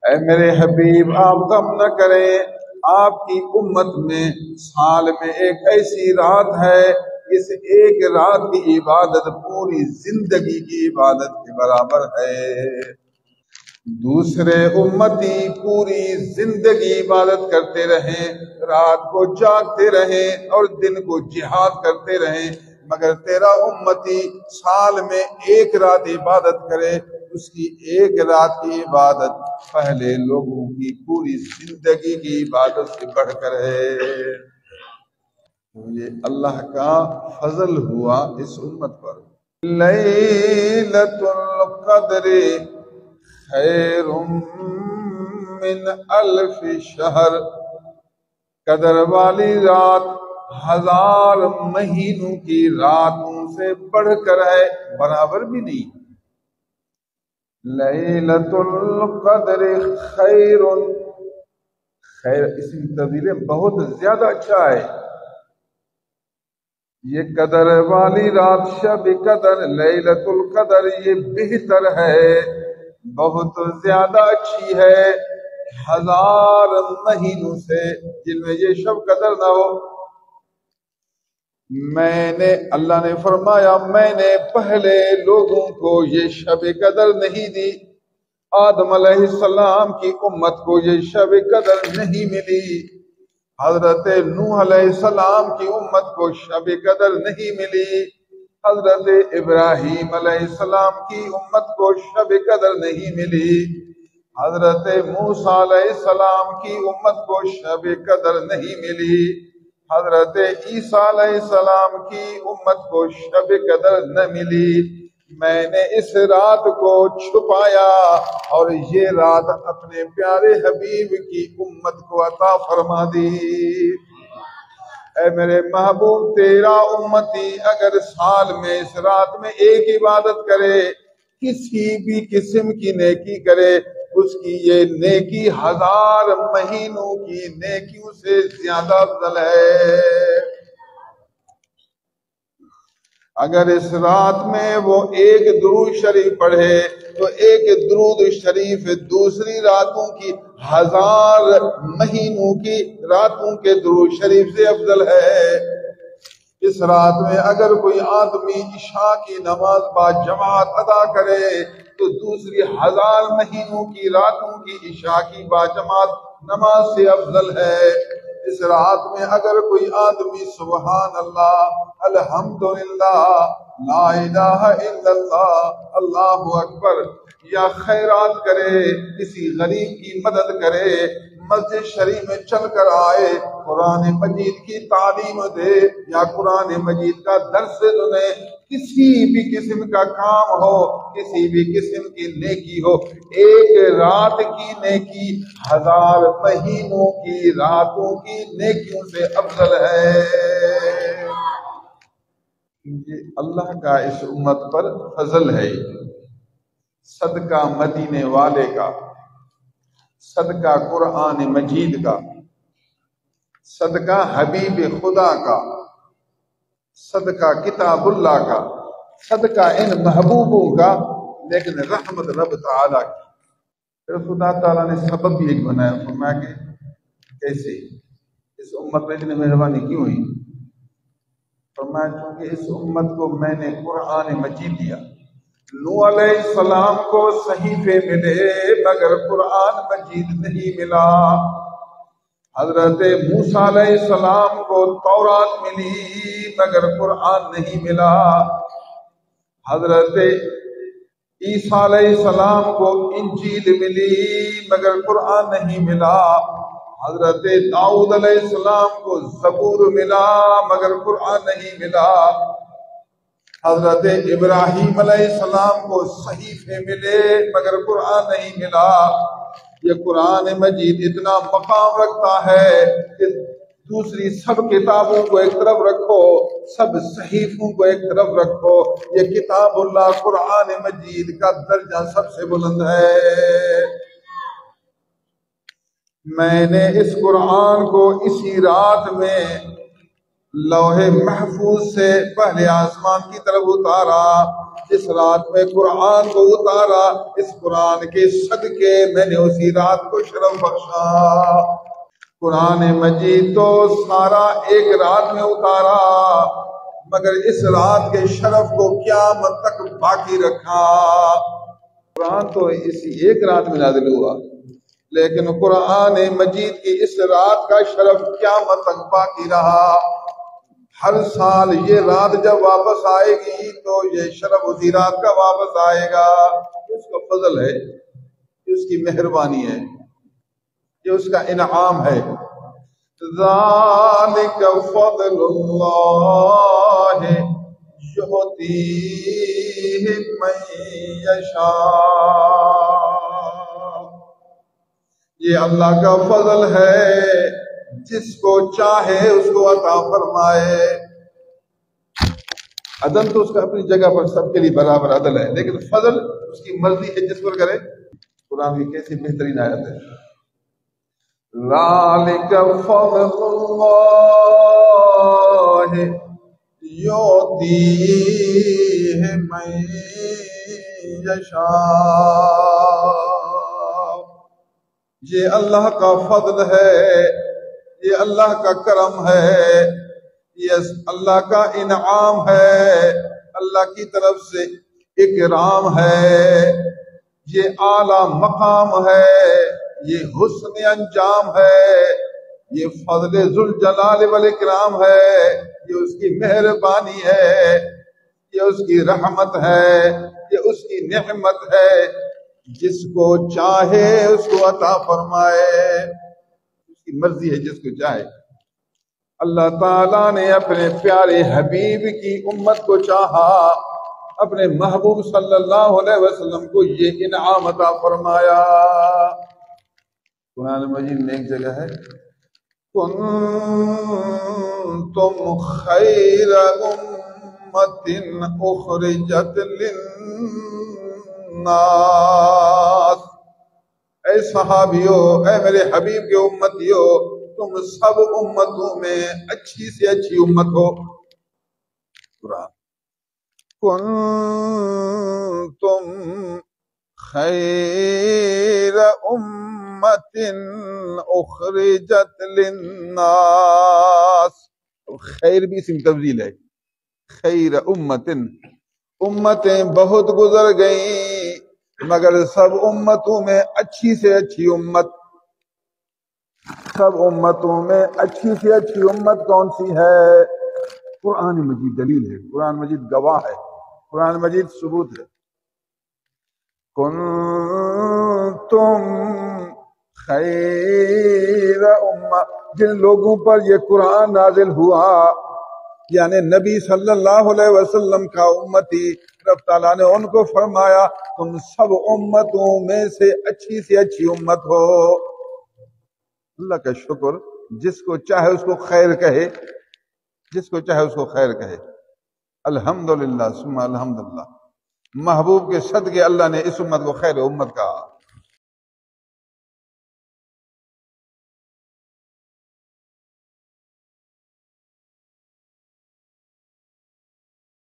اے میرے حبیب آپ غم نہ کریں، آپ کی امت میں سال میں ایک ایسی رات ہے، اس ایک رات کی عبادت پوری زندگی کی عبادت کے برابر ہے۔ دوسرے امتی پوری زندگی عبادت کرتے رہیں، رات کو جاگتے رہیں اور دن کو جہاد کرتے رہیں، مگر تیرا امتی سال میں ایک رات عبادت کرے، اس کی ایک رات کی عبادت پہلے لوگوں کی پوری زندگی کی عبادت سے بڑھ کر ہے۔ یہ اللہ کا فضل ہوا اس امت پر۔ لیلۃ القدر خیر من الف شہر، قدر والی رات 1000 مہینوں کی راتوں سے بڑھ کر ہے، برابر بھی نہیں۔ لیلۃ القدر خیر، خیر اسم تبدیل بہت زیادہ اچھا ہے۔ یہ قدر والی رات شب قدر لیلۃ القدر یہ بہتر ہے، بہت زیادہ اچھی ہے 1000 مہینوں سے جن میں یہ شب قدر نہ ہو۔ اللہ نے فرمایا میں نے پہلے لوگوں کو یہ شب قدر نہیں دی، آدم علیہ السلام کی امت کو یہ شب قدر نہیں ملی، حضرت نوح علیہ السلام کی امت کو شب قدر نہیں ملی، حضرت ابراہیم علیہ السلام کی امت کو شب قدر نہیں ملی، حضرت موسیٰ علیہ السلام کی امت کو شب قدر نہیں ملی، حضرت عیسیٰ علیہ السلام کی امت کو شب قدر نہ ملی۔ میں نے اس رات کو چھپایا اور یہ رات اپنے پیارے حبیب کی امت کو عطا فرما دی۔ اے میرے محبوب تیرا امتی اگر سال میں اس رات میں ایک عبادت کرے، کسی بھی قسم کی نیکی کرے، اس کی یہ نیکی 1000 مہینوں کی نیکیوں سے زیادہ افضل ہے۔ اگر اس رات میں وہ ایک درود شریف پڑھے تو ایک درود شریف دوسری راتوں کی 1000 مہینوں کی راتوں کے درود شریف سے افضل ہے۔ اس رات میں اگر کوئی آدمی عشاء کی نماز با جماعت ادا کرے تو دوسری 1000 مہینوں کی راتوں کی عشاء کی با جماعت نماز سے افضل ہے۔ اس رات میں اگر کوئی آدمی سبحان اللہ، الحمدللہ، لا الہ الا اللہ، اللہ اکبر یا خیرات کرے، کسی غریب کی مدد کرے، مسجد شریف میں چل کر آئے، قرآن مجید کی تعلیم دے یا قرآن مجید کا درس سنے، کسی بھی قسم کا کام ہو، کسی بھی قسم کی نیکی ہو، ایک رات کی نیکی 1000 مہینوں کی راتوں کی نیکیوں سے افضل ہے۔ یہ اللہ کا اس امت پر فضل ہے، صدقہ مدینے والے کا، صدقہ قرآن مجید کا، صدقہ حبیب خدا کا، صدقہ کتاب اللہ کا، صدقہ ان محبوبوں کا، لیکن رحمت رب تعالیٰ کی۔ پھر خدا تعالیٰ نے سبب بھی ایک بنایا، فرمایا کہ کیسے اس امت میں اتنی مہربانی کیوں ہوئی؟ فرمایا چونکہ اس امت کو میں نے قرآن مجید دیا۔ نوح علیہ السلام کو صحیفے ملے مگر قرآن مجید نہیں ملا، حضرت موسیٰ علیہ السلام کو تورات ملی مگر قرآن نہیں ملا، حضرت عیسیٰ علیہ السلام کو انجیل ملی مگر قرآن نہیں ملا، حضرت داؤد علیہ السلام کو زبور ملا مگر قرآن نہیں ملا، حضرت ابراہیم علیہ السلام کو صحیفے ملے مگر قرآن نہیں ملا۔ یہ قرآن مجید اتنا مقام رکھتا ہے کہ دوسری سب کتابوں کو ایک طرف رکھو، سب صحیفوں کو ایک طرف رکھو، یہ کتاب اللہ قرآن مجید کا درجہ سب سے بلند ہے۔ میں نے اس قرآن کو اسی رات میں لوح محفوظ سے پہلے آسمان کی طرف اتارا، اس رات میں قرآن کو اتارا، اس قرآن کے صدقے میں نے اسی رات کو شرف بخشا۔ قرآن مجید تو سارا ایک رات میں اتارا، مگر اس رات کے شرف کو قیامت تک باقی رکھا۔ قرآن تو اسی ایک رات میں نازل ہوا، لیکن قرآن مجید کی اس رات کا شرف قیامت تک باقی رہا۔ ہر سال یہ رات جب واپس آئے گی تو یہ شرف اسی رات کا واپس آئے گا۔ یہ اس کا فضل ہے، یہ اس کی مہربانی ہے، یہ اس کا انعام ہے۔ ذالک فضل اللہ یؤتیہ من یشاء، یہ اللہ کا فضل ہے، جس کو چاہے اس کو عطا فرمائے۔ عدل تو اس کا اپنی جگہ پر سب کے لیے برابر عدل ہے، لیکن فضل اس کی مرضی ہے جس پر کرے۔ قرآن کی کیسی بہترین آیت ہے۔ ذالک فضل اللہ یؤتیہ من یشاء، یہ اللہ کا فضل ہے، یہ اللہ کا کرم ہے، یہ اللہ کا انعام ہے، اللہ کی طرف سے اکرام ہے، یہ اعلیٰ مقام ہے، یہ حسن انجام ہے، یہ فضل ذوالجلال والاکرام ہے، یہ اس کی مہربانی ہے، یہ اس کی رحمت ہے، یہ اس کی نعمت ہے، جس کو چاہے اس کو عطا فرمائے، اس کی مرضی ہے جس کو چاہے۔ اللہ تعالیٰ نے اپنے پیارے حبیب کی امت کو چاہا، اپنے محبوب صلی اللہ علیہ وسلم کو یہ انعام عطا فرمایا۔ قرآن مجید میں ایک جگہ ہے، کنتم خیر امت اخرجت للناس، اے صحابیو، اے میرے حبیب کے امتیو، تم سب امتوں میں اچھی سے اچھی امت ہو۔ کنتم خیر امت اخرجت للناس، خیر بھی اسم تفضیل ہے۔ خیر امتیں بہت گزر گئیں، مگر سب امتوں میں اچھی سے اچھی امت، سب امتوں میں اچھی سے اچھی امت کون سی ہے؟ قرآن مجید دلیل ہے، قرآن مجید گواہ ہے، قرآن مجید ثبوت ہے۔ کنتم خیر امت، جن لوگوں پر یہ قرآن نازل ہوا، یعنی نبی صلی اللہ علیہ وسلم کا امتی، رب تعالیٰ نے ان کو فرمایا تم سب امتوں میں سے اچھی امت ہو۔ اللہ کا شکر، جس کو چاہے اس کو خیر کہے، جس کو چاہے اس کو خیر کہے۔ الحمدللہ ثم الحمدللہ، محبوب کے صدقے اللہ نے اس امت کو خیر امت کہا۔